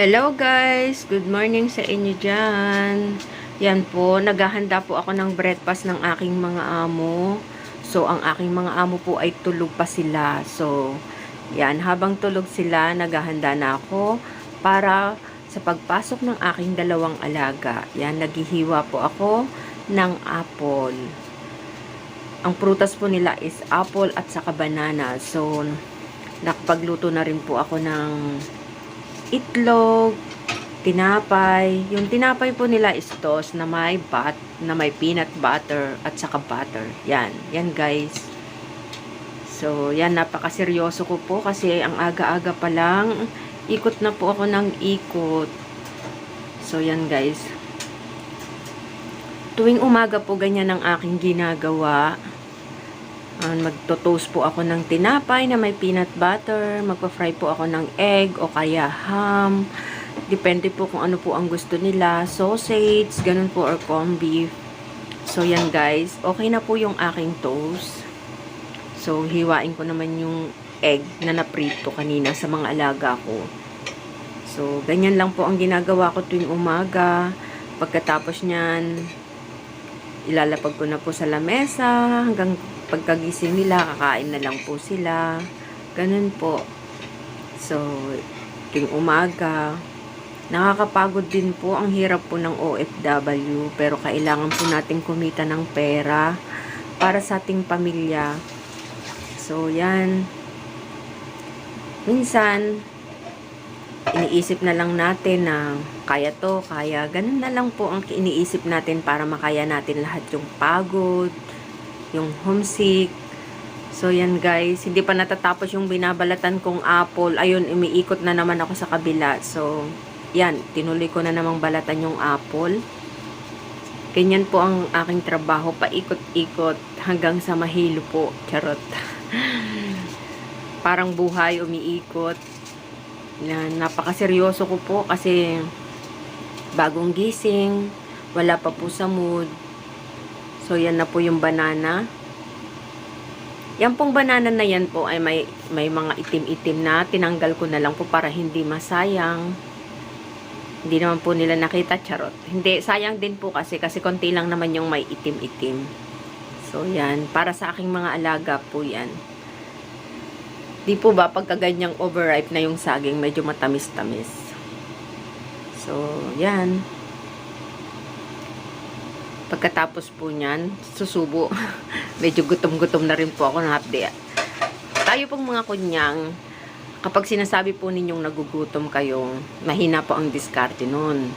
Hello guys! Good morning sa inyo dyan. Yan po, naghahanda po ako ng breakfast ng aking mga amo. So, ang aking mga amo po ay tulog pa sila. So, yan, habang tulog sila, naghahanda na ako para sa pagpasok ng aking dalawang alaga. Yan, naghihiwa po ako ng apple. Ang prutas po nila is apple at saka banana. So, nakapagluto na rin po ako ng itlog, tinapay. Yung tinapay po nila is toast na may peanut butter at saka butter. Yan. Yan guys. So, yan. Napakaseryoso ko po kasi ang aga-aga pa lang. Ikot na po ako ng ikot. So, yan guys. Tuwing umaga po ganyan ang aking ginagawa. Magto-toast po ako ng tinapay na may peanut butter. Magpa-fry po ako ng egg o kaya ham. Depende po kung ano po ang gusto nila. Sausage, ganun po, or corned beef. So, yan guys. Okay na po yung aking toast. So, hiwain ko naman yung egg na naprito kanina sa mga alaga ko. So, ganyan lang po ang ginagawa ko tuwing umaga. Pagkatapos nyan, ilalapag ko na po sa lamesa hanggang pagkagising nila, kakain na lang po sila. Ganun po. So, tuwing umaga, nakakapagod din po. Ang hirap po ng OFW, pero kailangan po natin kumita ng pera para sa ating pamilya. So, yan. Minsan, iniisip na lang natin na kaya to, kaya. Ganun na lang po ang iniisip natin para makaya natin lahat yung pagod, yung homesick. So, yan guys. Hindi pa natatapos yung binabalatan kong apple. Ayun, umiikot na naman ako sa kabila. So, yan. Tinuloy ko na namang balatan yung apple. Ganyan po ang aking trabaho. Paikot-ikot hanggang sa mahilo po. Charot. Parang buhay, umiikot. Napakaseryoso ko po kasi bagong gising. Wala pa po sa mood. So, yan na po yung banana. Yan pong banana na yan po ay may mga itim-itim na. Tinanggal ko na lang po para hindi masayang. Hindi naman po nila nakita, charot. Hindi, sayang din po kasi konti lang naman yung may itim-itim. So, yan. Para sa aking mga alaga po yan. Di po ba pagka ganyang overripe na yung saging, medyo matamis-tamis. So, yan. Pagkatapos po niyan, susubo. Medyo gutom-gutom na rin po ako ng half day. Tayo pong mga kunyang, kapag sinasabi po ninyong nagugutom kayo, mahina po ang diskarte nun.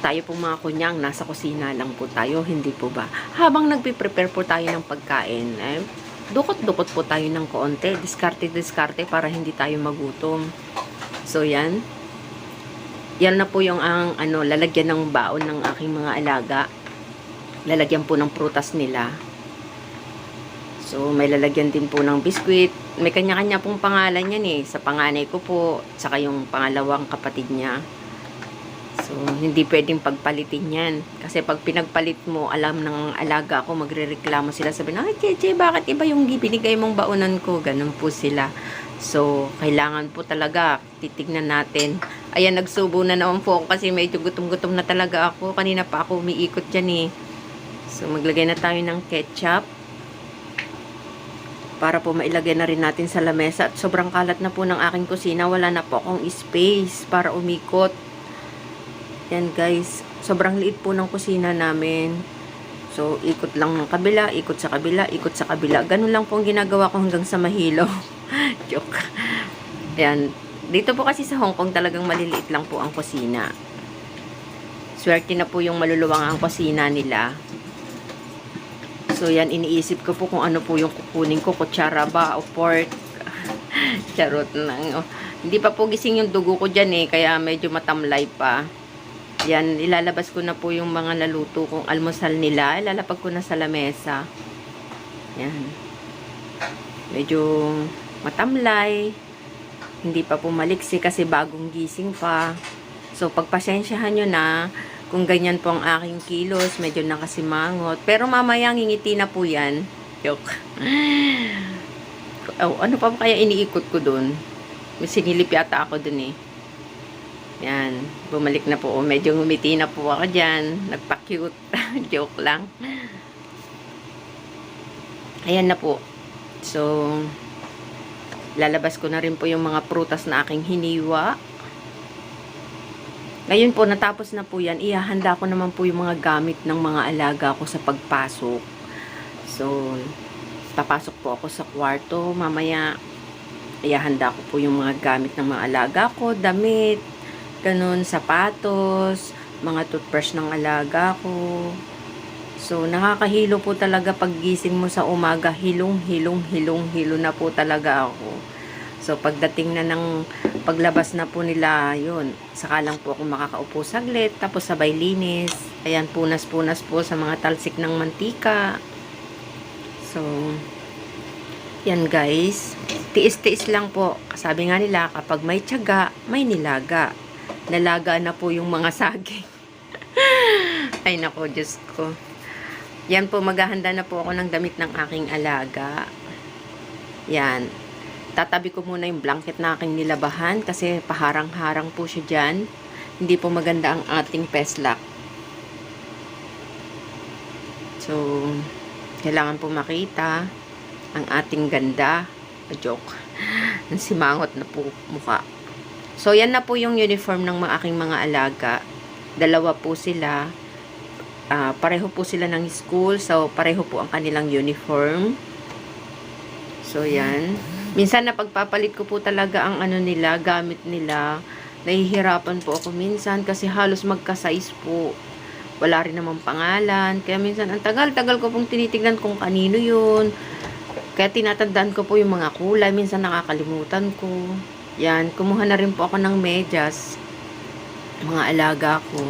Tayo pong mga kunyang, nasa kusina lang po tayo, hindi po ba? Habang nagpiprepare po tayo ng pagkain, dukot-dukot po tayo ng konti. Diskarte-diskarte para hindi tayo magutom. So, yan. Yan na po yung lalagyan ng baon ng aking mga alaga. Lalagyan po ng prutas nila. So, may lalagyan din po ng biskwit. May kanya-kanya pong pangalan yan eh. Sa panganay ko po, saka yung pangalawang kapatid niya. So, hindi pwedeng pagpalitin yan. Kasi pag pinagpalit mo, alam ng alaga ko, magre-reklamo sila. Sabi na, ay, Cheche, bakit iba yung binigay mong baonan ko? Ganun po sila. So, kailangan po talaga, titignan natin. Ayan, nagsubo na naman po ako kasi medyo gutom-gutom na talaga ako. Kanina pa ako umiikot dyan eh. So, maglagay na tayo ng ketchup. Para po mailagay na rin natin sa lamesa. At sobrang kalat na po ng aking kusina. Wala na po akong space para umikot. Yan guys. Sobrang liit po ng kusina namin. So, ikot lang ng kabila, ikot sa kabila, ikot sa kabila. Ganun lang po ang ginagawa ko hanggang sa mahilo. Joke. Yan. Dito po kasi sa Hong Kong talagang maliliit lang po ang kusina. Swerte na po yung maluluwang ang kusina nila. So, yan, iniisip ko po kung ano po yung kukunin ko, kutsara ba o fork. Charot lang. Oh. Hindi pa po gising yung dugo ko dyan eh, kaya medyo matamlay pa. Yan, ilalabas ko na po yung mga naluto kong almusal nila. Ilalapag ko na sa lamesa. Yan. Medyo matamlay. Hindi pa po maliksi kasi bagong gising pa. So, pagpasensyahan nyo na kung ganyan po ang aking kilos, medyo nakasimangot. Pero mamaya ngingiti na po yan. Joke. Oh, ano pa kaya iniikot ko dun? May sinilip yata ako dun eh. Yan. Bumalik na po. Oh, medyo ngumiti na po ako dyan. Nagpa-cute. Joke lang. Ayan na po. So, lalabas ko na rin po yung mga prutas na aking hiniwa. Ngayon po, natapos na po yan. Ihahanda ko naman po yung mga gamit ng mga alaga ko sa pagpasok. So, papasok po ako sa kwarto. Mamaya, ihahanda ko po yung mga gamit ng mga alaga ko. Damit, ganun, sapatos, mga toothbrush ng alaga ko. So, nakakahilo po talaga pag gising mo sa umaga. Hilong na po talaga ako. So, pagdating na ng paglabas na po nila, yun, saka lang po ako makakaupo saglit, tapos sabay linis. Ayan, punas-punas po sa mga talsik ng mantika. So, yan guys. Tiis-tiis lang po. Sabi nga nila, kapag may tiyaga, may nilaga. Nalaga na po yung mga saging. Ay nako, Diyos ko. Yan po, maghahanda na po ako ng damit ng aking alaga. Yan. Tatabi ko muna yung blanket na aking nilabahan kasi paharang-harang po siya dyan. Hindi po maganda ang ating peslak. So, kailangan po makita ang ating ganda. Joke. Ang simangot na po mukha. So, yan na po yung uniform ng aking mga alaga. Dalawa po sila. Pareho po sila ng school. So, pareho po ang kanilang uniform. So, yan. Minsan na pagpapalit ko po talaga ang ano nila, gamit nila. Nahihirapan po ako minsan kasi halos magka-size po. Wala rin namang pangalan. Kaya minsan ang tagal-tagal ko pong tinitignan kung kanino yun. Kaya tinatandaan ko po yung mga kulay. Minsan nakakalimutan ko. Yan, kumuha na rin po ako ng medyas. Mga alaga ko.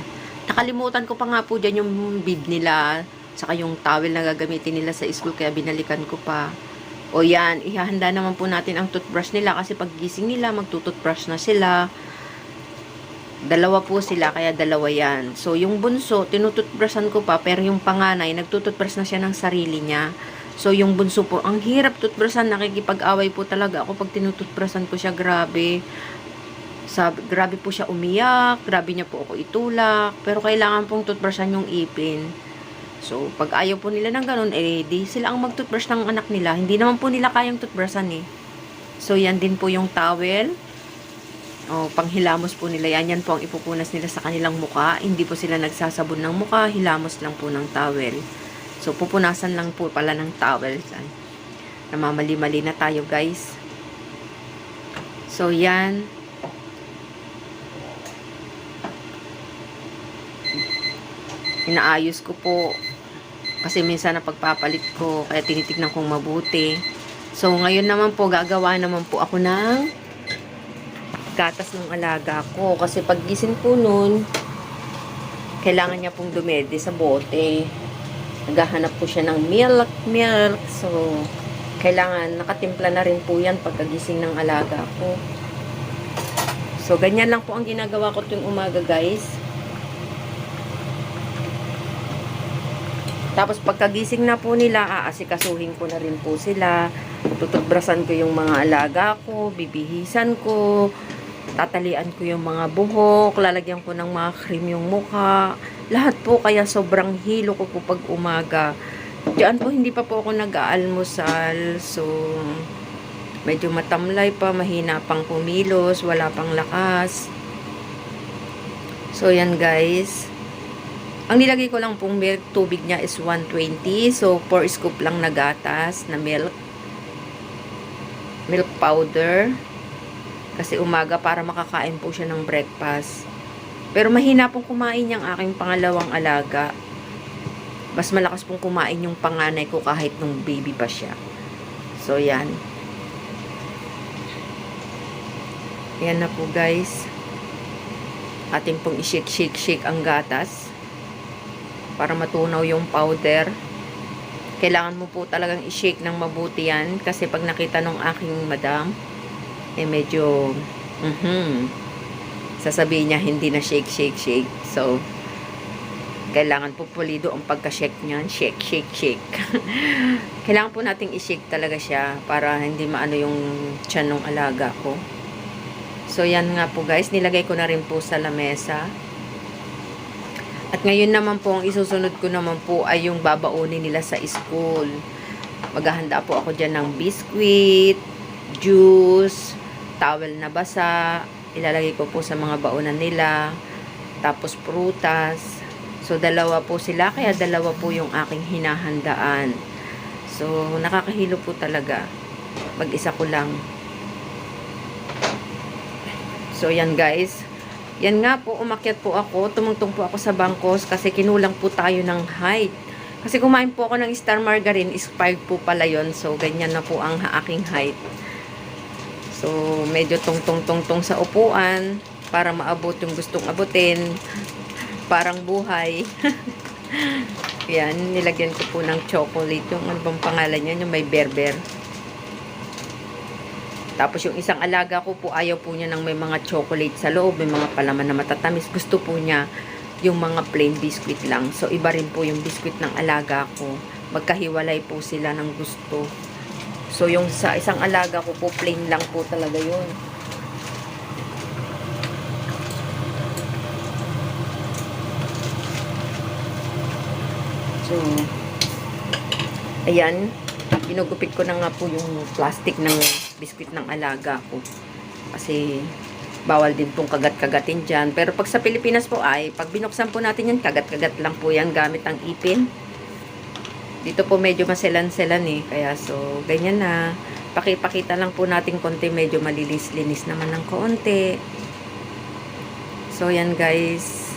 Nakalimutan ko pa nga po dyan yung bib nila. Saka yung towel na gagamitin nila sa school. Kaya binalikan ko pa. O yan, ihahanda naman po natin ang toothbrush nila kasi pag gising nila, magtutoothbrush na sila. Dalawa po sila, kaya dalawa yan. So, yung bunso, tinutoothbrushan ko pa, pero yung panganay, nagtutoothbrush na siya ng sarili niya. So, yung bunso po, ang hirap toothbrushan, nakikipag-away po talaga ako pag tinutoothbrushan ko siya, grabe. Grabe po siya umiyak, grabe niya po ako itulak, pero kailangan pong toothbrushan yung ipin. So, pag ayaw po nila ng ganun, di sila ang mag-toothbrush ng anak nila. Hindi naman po nila kayang toothbrushan eh. So, yan din po yung towel. O, panghilamos po nila yan. Yan po ang ipupunas nila sa kanilang muka. Hindi po sila nagsasabon ng muka. Hilamos lang po ng towel. So, pupunasan lang po pala ng towel. Namamali-mali na tayo, guys. So, yan. Inaayos ko po. Kasi minsan na pagpapalit ko, kaya tinitignan kong mabuti. So, ngayon naman po, gagawa naman po ako ng gatas ng alaga ko. Kasi pag gising po nun, kailangan niya pong dumede sa bote. Naghahanap po siya ng milk. So, kailangan nakatimpla na rin po yan pagkagising ng alaga ko. So, ganyan lang po ang ginagawa ko tuwing umaga, guys. Tapos pagkagising na po nila, aasikasuhin ko na rin po sila. Tututbrasan ko yung mga alaga ko, bibihisan ko, tatalian ko yung mga buhok, lalagyan ko ng mga cream yung mukha. Lahat po, kaya sobrang hilo ko po pag umaga. Diyan po, hindi pa po ako nag-aalmusal. So, medyo matamlay pa, mahina pang kumilos, wala pang lakas. So, yan guys. Ang nilagay ko lang pong milk, tubig niya is 120. So, 4 scoop lang na gatas na milk. Milk powder. Kasi umaga para makakain po siya ng breakfast. Pero mahina pong kumain yung aking pangalawang alaga. Mas malakas pong kumain yung panganay ko kahit nung baby pa siya. So, yan. Ayan na po guys. Ating pong i-shake ang gatas para matunaw yung powder. Kailangan mo po talagang i-shake ng mabuti yan kasi pag nakita nung aking madam medyo sasabihin niya hindi na shake. So kailangan po pulido ang pagka-shake niyan. Shake. Kailangan po nating i-shake talaga siya para hindi maano yung tiyan ng alaga ko. So yan nga po guys, nilagay ko na rin po sa lamesa. At ngayon naman po, ang isusunod ko naman po ay yung babaunin nila sa school. Maghahanda po ako dyan ng biscuit, juice, towel na basa. Ilalagay ko po sa mga baunan nila. Tapos prutas. So, dalawa po sila, kaya dalawa po yung aking hinahandaan. So, nakakahilo po talaga. Mag-isa ko lang. So, yan guys. Yan nga po, umakyat po ako, tumungtong po ako sa bangkos kasi kinulang po tayo ng height. Kasi kumain po ako ng Star Margarine, expired po pala yun. So, ganyan na po ang aking height. So, medyo tungtong sa upuan para maabot yung gustong abutin. Parang buhay. Yan, nilagyan ko po ng chocolate. Yung ano bang pangalan yan? Yung may berber. Tapos yung isang alaga ko po, ayaw po niya ng may mga chocolate sa loob, may mga palaman na matatamis. Gusto po niya yung mga plain biscuit lang. So, iba rin po yung biscuit ng alaga ko. Magkahiwalay po sila ng gusto. So, yung sa isang alaga ko po, plain lang po talaga yun. So, ayan. Ginugupit ko na nga po yung plastic ng biskuit ng alaga ko. Kasi, bawal din pong kagat-kagatin dyan. Pero pag sa Pilipinas po ay, pag binuksan po natin yan, kagat-kagat lang po yan gamit ang ipin. Dito po medyo maselan-selan Kaya so, ganyan na. Pakipakita lang po natin konti, medyo malinis-linis naman ng konti. So, yan guys.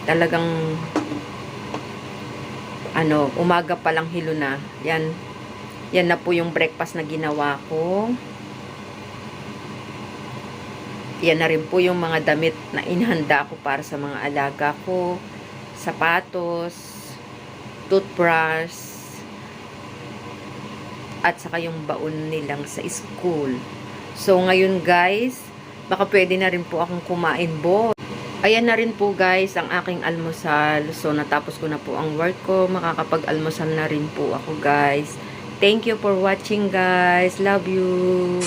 Talagang umaga pa lang hilo na. Yan na po yung breakfast na ginawa ko. Yan na rin po yung mga damit na inhanda ko para sa mga alaga ko. Sapatos, toothbrush, at saka yung baon nilang sa school. So, ngayon guys, baka pwede na rin po akong kumain bo. Ayan na rin po guys ang aking almusal. So, natapos ko na po ang work ko. Makakapag-almusal na rin po ako guys. Thank you for watching guys. Love you.